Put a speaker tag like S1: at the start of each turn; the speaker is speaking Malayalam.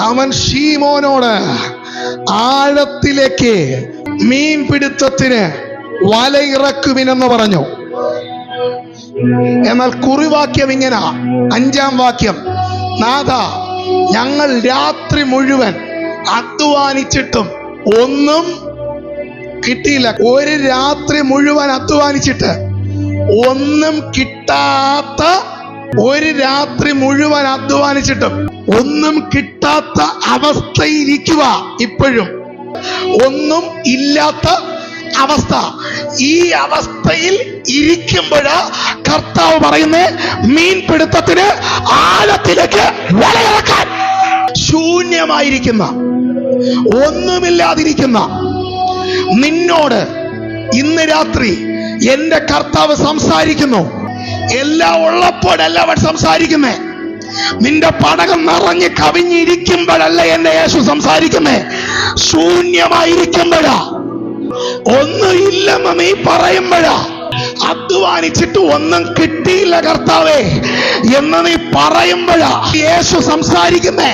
S1: അവൻ ശീമോനോട് ആഴത്തിലേക്ക് മീൻപിടുത്തത്തിന് വലയിറക്കുവിനെന്ന് പറഞ്ഞു. എന്നാൽ കുറിവാക്യം ഇങ്ങനെ, 5-ാം വാക്യം, നാഥ, ഞങ്ങൾ രാത്രി മുഴുവൻ അധ്വാനിച്ചിട്ടും ഒന്നും കിട്ടിയില്ല. ഒരു രാത്രി മുഴുവൻ അധ്വാനിച്ചിട്ട് ഒന്നും കിട്ടാത്ത, ഒരു രാത്രി മുഴുവൻ അധ്വാനിച്ചിട്ടും ഒന്നും കിട്ടാത്ത അവസ്ഥയിരിക്കുക. ഇപ്പോഴും ഒന്നും ഇല്ലാത്ത അവസ്ഥ. ഈ അവസ്ഥയിൽ ഇരിക്കുമ്പോഴാ കർത്താവ് പറയുന്നേ, മീൻപിടുത്തത്തിന് ആഴത്തിലേക്ക് വലയിറക്കാൻ. ശൂന്യമായിരിക്കുന്ന, ഒന്നുമില്ലാതിരിക്കുന്ന നിന്നോട് ഇന്ന് രാത്രി എന്റെ കർത്താവ് സംസാരിക്കുന്നു. എല്ലാം ഉള്ളപ്പോഴല്ല അവൻ സംസാരിക്കുന്നേ. നിന്റെ പടകം നിറഞ്ഞ് കവിഞ്ഞിരിക്കുമ്പോഴല്ല എന്റെ യേശു സംസാരിക്കുന്നേ. ശൂന്യമായിരിക്കുമ്പോഴാ, ഒന്നും ഇല്ലെന്ന് നീ പറയുമ്പോഴാ, അധ്വാനിച്ചിട്ട് ഒന്നും കിട്ടിയില്ല കർത്താവേ എന്ന് നീ പറയുമ്പോഴാ യേശു സംസാരിക്കുന്നേ.